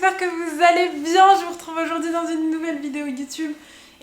j'espère que vous allez bien. Je vous retrouve aujourd'hui dans une nouvelle vidéo YouTube.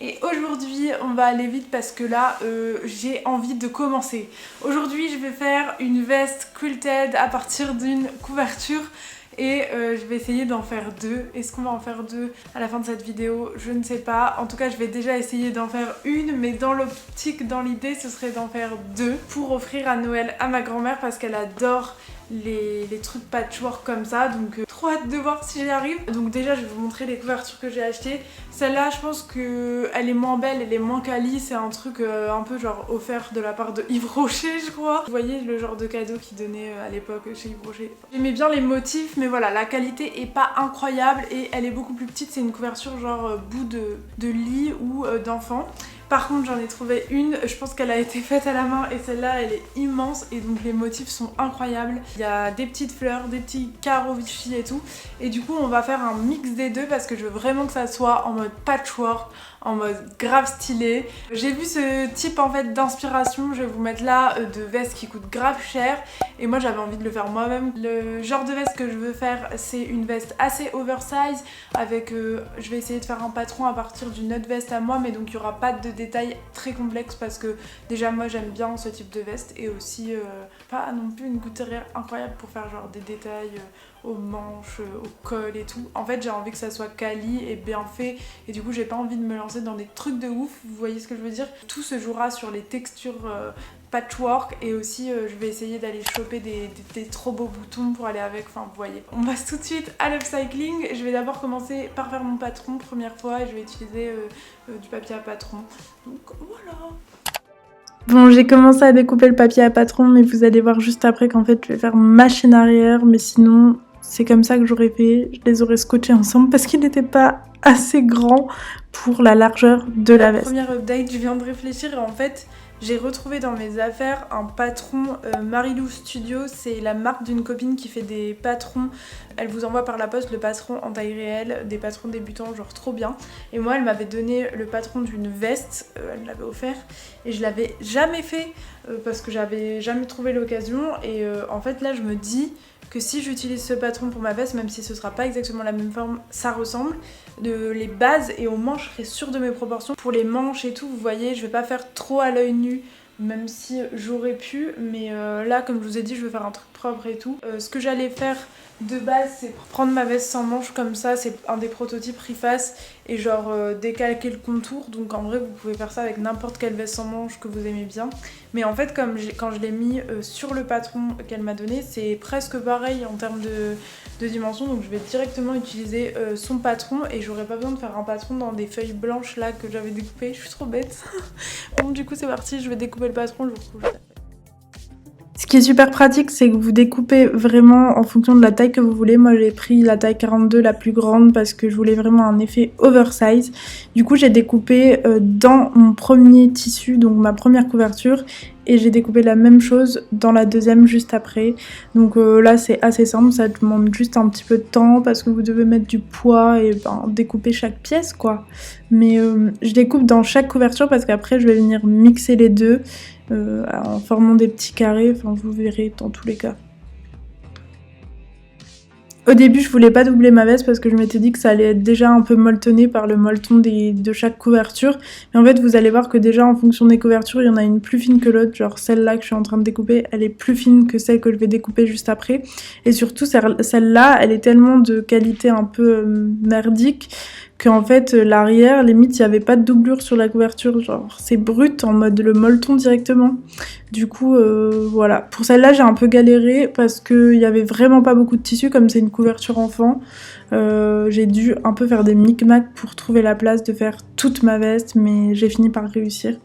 Et aujourd'hui, on va aller vite parce que là, j'ai envie de commencer. Aujourd'hui, je vais faire une veste quilted à partir d'une couverture. Et je vais essayer d'en faire deux. Est-ce qu'on va en faire deux à la fin de cette vidéo? Je ne sais pas. En tout cas, je vais déjà essayer d'en faire une, mais dans l'optique, dans l'idée, ce serait d'en faire deux pour offrir à Noël à ma grand-mère parce qu'elle adore les trucs patchwork comme ça, donc trop hâte de voir si j'y arrive. Donc déjà je vais vous montrer les couvertures que j'ai achetées. Celle-là je pense qu'elle est moins belle, elle est moins quali, c'est un truc un peu genre offert de la part de Yves Rocher je crois. Vous voyez le genre de cadeau qu'il donnait à l'époque chez Yves Rocher. J'aimais bien les motifs mais voilà, la qualité est pas incroyable et elle est beaucoup plus petite, c'est une couverture genre bout de lit ou d'enfant. Par contre j'en ai trouvé une, je pense qu'elle a été faite à la main et celle-là elle est immense et donc les motifs sont incroyables. Il y a des petites fleurs, des petits carreaux Vichy et tout. Et du coup on va faire un mix des deux parce que je veux vraiment que ça soit en mode patchwork, en mode grave stylé. J'ai vu ce type en fait d'inspiration, je vais vous mettre là, de veste qui coûte grave cher. Et moi j'avais envie de le faire moi-même. Le genre de veste que je veux faire c'est une veste assez oversize avec, je vais essayer de faire un patron à partir d'une autre veste à moi, mais donc il n'y aura pas de détails très complexes parce que déjà moi j'aime bien ce type de veste et aussi pas non plus une couturière incroyable pour faire genre des détails aux manches, au col et tout. En fait j'ai envie que ça soit quali et bien fait et du coup j'ai pas envie de me lancer dans des trucs de ouf, vous voyez ce que je veux dire. Tout se jouera sur les textures patchwork et aussi je vais essayer d'aller choper des trop beaux boutons pour aller avec, enfin vous voyez. On passe tout de suite à l'upcycling. Je vais d'abord commencer par faire mon patron première fois et je vais utiliser du papier à patron. Donc voilà. Bon, j'ai commencé à découper le papier à patron mais vous allez voir juste après qu'en fait je vais faire machine arrière, mais sinon c'est comme ça que j'aurais fait. Je les aurais scotchés ensemble parce qu'ils n'étaient pas assez grands pour la largeur de la veste. Première update, je viens de réfléchir et en fait j'ai retrouvé dans mes affaires un patron Marilou Studio, c'est la marque d'une copine qui fait des patrons. Elle vous envoie par la poste le patron en taille réelle, des patrons débutants, genre trop bien. Et moi elle m'avait donné le patron d'une veste, elle me l'avait offert et je l'avais jamais fait parce que j'avais jamais trouvé l'occasion. Et en fait là je me dis que si j'utilise ce patron pour ma veste, même si ce sera pas exactement la même forme, ça ressemble. Les bases et aux manches, je serai sûre de mes proportions. Pour les manches et tout, vous voyez, je vais pas faire trop à l'œil nu, même si j'aurais pu. Mais là, comme je vous ai dit, je veux faire un truc propre et tout. Ce que j'allais faire de base, c'est prendre ma veste sans manches comme ça, c'est un des prototypes Riface, et genre décalquer le contour. Donc en vrai vous pouvez faire ça avec n'importe quelle veste sans manches que vous aimez bien. Mais en fait comme quand je l'ai mis sur le patron qu'elle m'a donné, c'est presque pareil en termes de dimension. Donc je vais directement utiliser son patron et j'aurai pas besoin de faire un patron dans des feuilles blanches là que j'avais découpées. Je suis trop bête. Bon du coup c'est parti, je vais découper le patron, je vous retrouve juste après. Ce qui est super pratique, c'est que vous découpez vraiment en fonction de la taille que vous voulez. Moi, j'ai pris la taille 42, la plus grande, parce que je voulais vraiment un effet oversize. Du coup, j'ai découpé dans mon premier tissu, donc ma première couverture, et j'ai découpé la même chose dans la deuxième juste après. Donc là, c'est assez simple, ça demande juste un petit peu de temps, parce que vous devez mettre du poids et découper chaque pièce, quoi. Mais je découpe dans chaque couverture, parce qu'après, je vais venir mixer les deux. En formant des petits carrés, enfin vous verrez dans tous les cas. Au début je voulais pas doubler ma veste parce que je m'étais dit que ça allait être déjà un peu molletonné par le molleton de chaque couverture. Mais en fait vous allez voir que déjà en fonction des couvertures il y en a une plus fine que l'autre, genre celle-là que je suis en train de découper elle est plus fine que celle que je vais découper juste après. Et surtout celle-là elle est tellement de qualité un peu merdique qu'en fait l'arrière limite il n'y avait pas de doublure sur la couverture, genre c'est brut en mode le molleton directement. Du coup voilà, pour celle-là j'ai un peu galéré parce qu'il y avait vraiment pas beaucoup de tissu comme c'est une couverture enfant. J'ai dû un peu faire des micmacs pour trouver la place de faire toute ma veste, mais j'ai fini par réussir.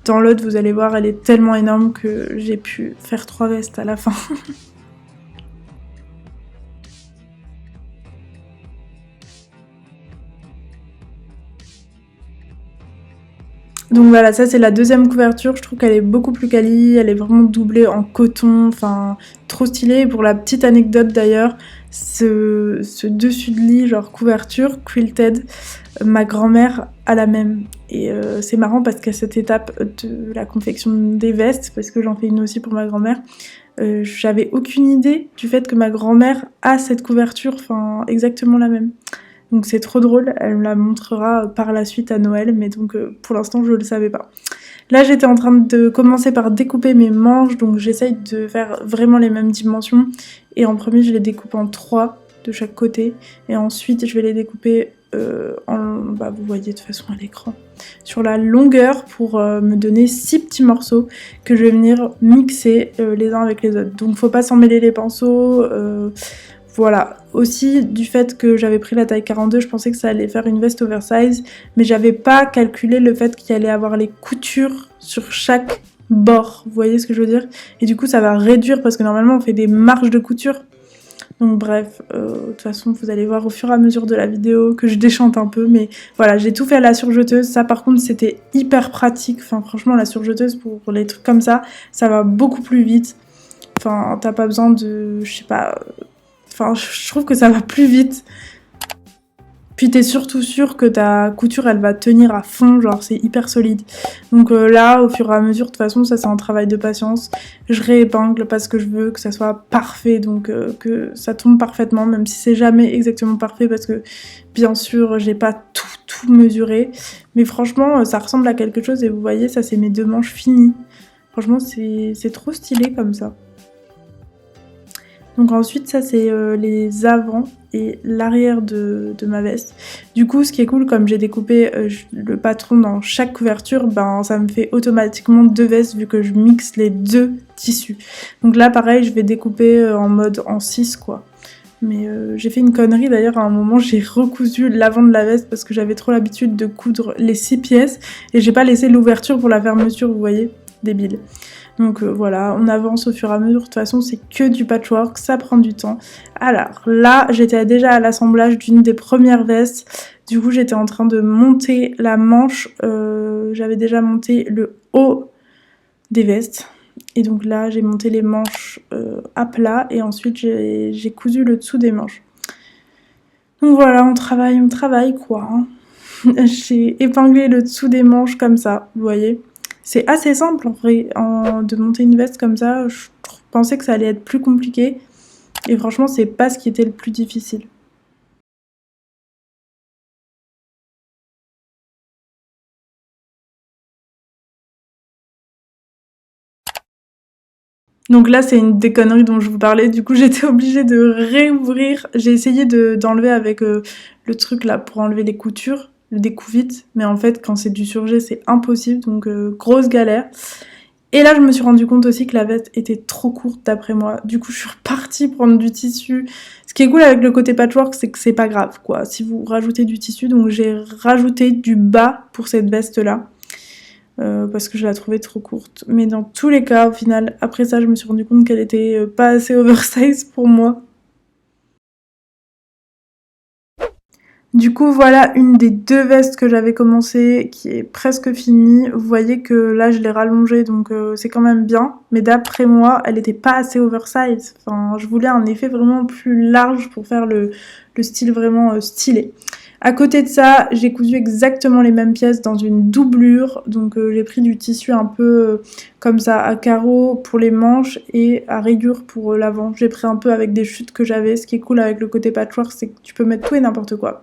Dans l'autre vous allez voir elle est tellement énorme que j'ai pu faire 3 vestes à la fin. Donc voilà, ça c'est la deuxième couverture, je trouve qu'elle est beaucoup plus quali, elle est vraiment doublée en coton, enfin trop stylée. Et pour la petite anecdote d'ailleurs, ce dessus de lit genre couverture quilted, ma grand-mère a la même. Et c'est marrant parce qu'à cette étape de la confection des vestes, parce que j'en fais une aussi pour ma grand-mère, j'avais aucune idée du fait que ma grand-mère a cette couverture, enfin exactement la même. Donc c'est trop drôle, elle me la montrera par la suite à Noël, mais donc pour l'instant je le savais pas. Là j'étais en train de commencer par découper mes manches, donc j'essaye de faire vraiment les mêmes dimensions. Et en premier je les découpe en 3 de chaque côté, et ensuite je vais les découper vous voyez de toute façon à l'écran, sur la longueur pour me donner 6 petits morceaux que je vais venir mixer les uns avec les autres. Donc faut pas s'en mêler les pinceaux, voilà. Aussi du fait que j'avais pris la taille 42, je pensais que ça allait faire une veste oversize, mais j'avais pas calculé le fait qu'il allait avoir les coutures sur chaque bord, vous voyez ce que je veux dire? Et du coup ça va réduire parce que normalement on fait des marges de couture. Donc bref, de toute façon vous allez voir au fur et à mesure de la vidéo que je déchante un peu, mais voilà, j'ai tout fait à la surjeteuse. Ça par contre c'était hyper pratique, enfin franchement la surjeteuse pour les trucs comme ça va beaucoup plus vite. Enfin t'as pas besoin de, je sais pas, enfin je trouve que ça va plus vite. Puis t'es surtout sûr que ta couture elle va tenir à fond, genre c'est hyper solide. Donc là au fur et à mesure, de toute façon ça c'est un travail de patience. Je réépingle parce que je veux que ça soit parfait, donc que ça tombe parfaitement, même si c'est jamais exactement parfait parce que bien sûr j'ai pas tout mesuré. Mais franchement ça ressemble à quelque chose et vous voyez ça c'est mes 2 manches finies. Franchement c'est trop stylé comme ça. Donc ensuite ça c'est les avants et l'arrière de ma veste. Du coup ce qui est cool, comme j'ai découpé le patron dans chaque couverture, ben ça me fait automatiquement 2 vestes vu que je mixe les 2 tissus. Donc là pareil je vais découper en mode en 6 quoi. Mais j'ai fait une connerie d'ailleurs, à un moment j'ai recousu l'avant de la veste parce que j'avais trop l'habitude de coudre les 6 pièces et j'ai pas laissé l'ouverture pour la fermeture, vous voyez, débile. Donc voilà, on avance au fur et à mesure, de toute façon c'est que du patchwork, ça prend du temps. Alors là, j'étais déjà à l'assemblage d'une des premières vestes, du coup j'étais en train de monter la manche, j'avais déjà monté le haut des vestes. Et donc là, j'ai monté les manches à plat et ensuite j'ai cousu le dessous des manches. Donc voilà, on travaille quoi. Hein. J'ai épinglé le dessous des manches comme ça, vous voyez. C'est assez simple en vrai, de monter une veste comme ça. Je pensais que ça allait être plus compliqué. Et franchement, c'est pas ce qui était le plus difficile. Donc là, c'est une des conneries dont je vous parlais. Du coup, j'étais obligée de réouvrir. J'ai essayé d'enlever avec le truc là pour enlever les coutures, le découvite. Mais en fait, quand c'est du surjet, c'est impossible. Donc, grosse galère. Et là, je me suis rendu compte aussi que la veste était trop courte d'après moi. Du coup, je suis repartie prendre du tissu. Ce qui est cool avec le côté patchwork, c'est que c'est pas grave, quoi. Si vous rajoutez du tissu, donc j'ai rajouté du bas pour cette veste-là. Parce que je la trouvais trop courte. Mais dans tous les cas, au final, après ça, je me suis rendu compte qu'elle était pas assez oversize pour moi. Du coup, voilà une des 2 vestes que j'avais commencé qui est presque finie. Vous voyez que là, je l'ai rallongée, donc c'est quand même bien. Mais d'après moi, elle était pas assez oversize. Enfin, je voulais un effet vraiment plus large pour faire le style vraiment stylé. À côté de ça, j'ai cousu exactement les mêmes pièces dans une doublure. Donc j'ai pris du tissu un peu comme ça à carreaux pour les manches et à rayures pour l'avant. J'ai pris un peu avec des chutes que j'avais. Ce qui est cool avec le côté patchwork, c'est que tu peux mettre tout et n'importe quoi.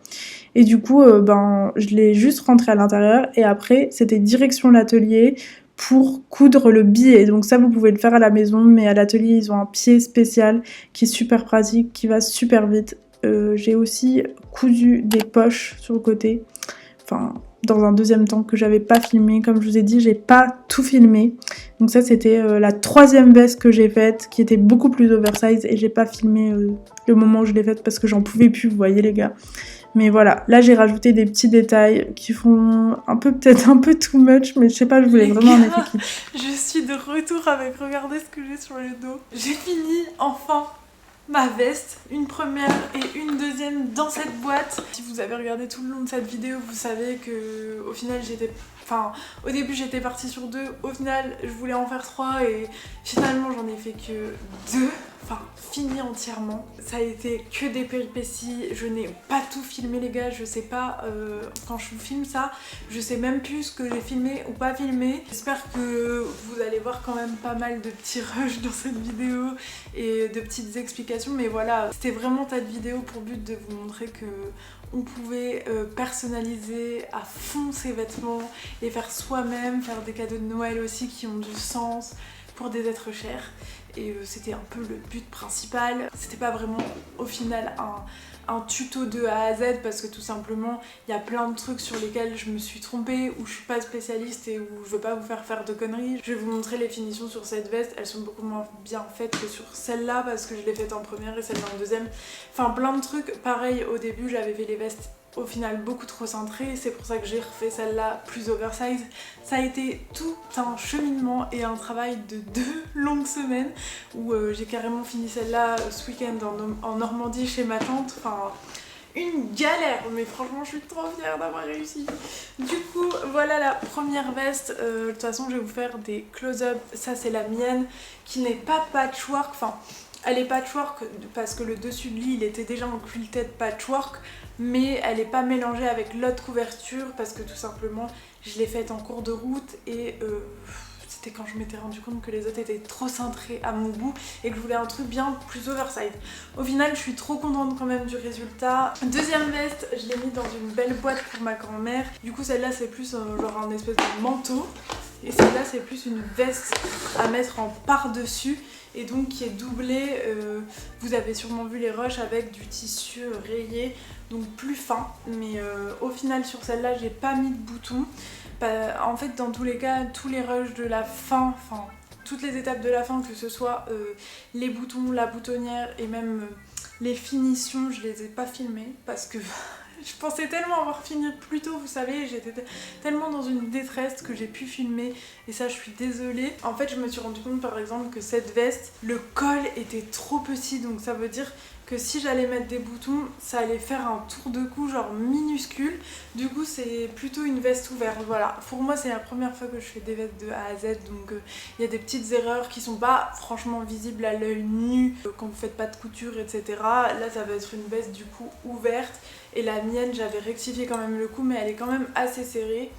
Et du coup, je l'ai juste rentré à l'intérieur et après, c'était direction l'atelier pour coudre le billet. Donc ça, vous pouvez le faire à la maison, mais à l'atelier, ils ont un pied spécial qui est super pratique, qui va super vite. J'ai aussi cousu des poches sur le côté, enfin dans un deuxième temps que j'avais pas filmé. Comme je vous ai dit, j'ai pas tout filmé. Donc ça c'était la 3e veste que j'ai faite, qui était beaucoup plus oversize et j'ai pas filmé le moment où je l'ai faite parce que j'en pouvais plus, vous voyez les gars. Mais voilà, là j'ai rajouté des petits détails qui font peut-être un peu too much, mais je sais pas, je voulais vraiment un effet kitsch. Je suis de retour avec, regardez ce que j'ai sur le dos. J'ai fini enfin ma veste, une première et une deuxième dans cette boîte. Si vous avez regardé tout le long de cette vidéo, vous savez que au final au début j'étais partie sur 2, au final je voulais en faire 3 et finalement j'en ai fait que 2. fini entièrement. Ça a été que des péripéties, je n'ai pas tout filmé les gars, je sais pas, quand je vous filme ça, je sais même plus ce que j'ai filmé ou pas filmé. J'espère que vous allez voir quand même pas mal de petits rushs dans cette vidéo et de petites explications, mais voilà, c'était vraiment cette vidéo pour but de vous montrer que on pouvait personnaliser à fond ses vêtements, les faire soi-même, faire des cadeaux de Noël aussi qui ont du sens pour des êtres chers. Et c'était un peu le but principal. C'était pas vraiment au final un tuto de A à Z parce que tout simplement il y a plein de trucs sur lesquels je me suis trompée, où je suis pas spécialiste et où je veux pas vous faire de conneries. Je vais vous montrer les finitions sur cette veste, elles sont beaucoup moins bien faites que sur celle-là parce que je l'ai faite en première et celle-là en deuxième. Enfin plein de trucs. Pareil, au début j'avais fait les vestes au final beaucoup trop centrées, c'est pour ça que j'ai refait celle-là plus oversize. Ça a été tout un cheminement et un travail de 2 longues semaines où j'ai carrément fini celle-là ce week-end en Normandie chez ma tante. Enfin, une galère, mais franchement je suis trop fière d'avoir réussi. Du coup voilà la première veste. De toute façon je vais vous faire des close-up. Ça c'est la mienne qui n'est pas patchwork, enfin elle est patchwork parce que le dessus de lit il était déjà en quilted patchwork, mais elle n'est pas mélangée avec l'autre couverture parce que tout simplement je l'ai faite en cours de route et c'était quand je m'étais rendu compte que les autres étaient trop cintrés à mon goût et que je voulais un truc bien plus oversize. Au final je suis trop contente quand même du résultat. Deuxième veste, je l'ai mis dans une belle boîte pour ma grand-mère. Du coup celle-là c'est plus genre un espèce de manteau et celle-là c'est plus une veste à mettre en par-dessus et donc qui est doublée. Vous avez sûrement vu les rushs avec du tissu rayé, donc plus fin, mais au final sur celle-là j'ai pas mis de boutons. En fait dans tous les cas, tous les rushs de la fin, toutes les étapes de la fin, que ce soit les boutons, la boutonnière et même les finitions, je les ai pas filmées parce que je pensais tellement avoir fini plus tôt, vous savez, j'étais tellement dans une détresse que j'ai pu filmer et ça je suis désolée. En fait je me suis rendu compte par exemple que cette veste, le col était trop petit, donc ça veut dire que si j'allais mettre des boutons, ça allait faire un tour de cou genre minuscule. Du coup c'est plutôt une veste ouverte, voilà. Pour moi c'est la première fois que je fais des vestes de A à Z, donc il y a des petites erreurs qui sont pas franchement visibles à l'œil nu quand vous faites pas de couture, etc. Là ça va être une veste du coup ouverte. Et la mienne, j'avais rectifié quand même le cou, mais elle est quand même assez serrée,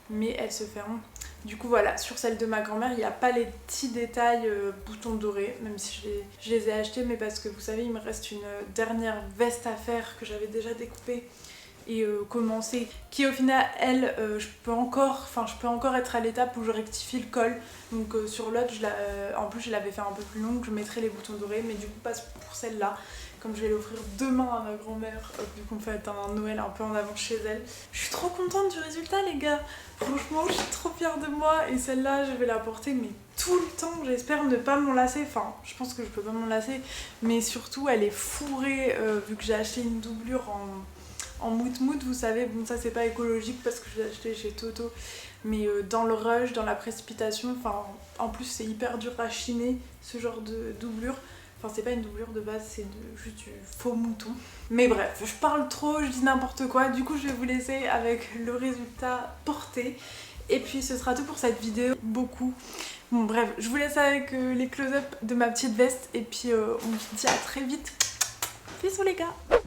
mais elle se ferme. Du coup voilà, sur celle de ma grand-mère, il n'y a pas les petits détails boutons dorés, même si je les ai achetés, mais parce que vous savez, il me reste une dernière veste à faire que j'avais déjà découpée et commencé, qui au final elle je peux encore être à l'étape où je rectifie le col. Donc sur l'autre en plus je l'avais fait un peu plus longue, je mettrai les boutons dorés, mais du coup pas pour celle-là, comme je vais l'offrir demain à ma grand-mère vu qu'on fait un Noël un peu en avance chez elle. Je suis trop contente du résultat les gars, franchement je suis trop fière de moi et celle-là je vais la porter mais tout le temps, j'espère ne pas m'en lasser. Enfin je pense que je peux pas m'en lasser, mais surtout elle est fourrée vu que j'ai acheté une doublure en mout-mout, vous savez, bon ça c'est pas écologique parce que je l'ai acheté chez Toto, mais dans le rush, dans la précipitation, en plus c'est hyper dur à chiner ce genre de doublure. Enfin c'est pas une doublure de base, c'est juste du faux mouton. Mais bref, je parle trop, je dis n'importe quoi, du coup je vais vous laisser avec le résultat porté. Et puis ce sera tout pour cette vidéo, beaucoup. Bon bref, je vous laisse avec les close-up de ma petite veste et puis on se dit à très vite. Bisous les gars.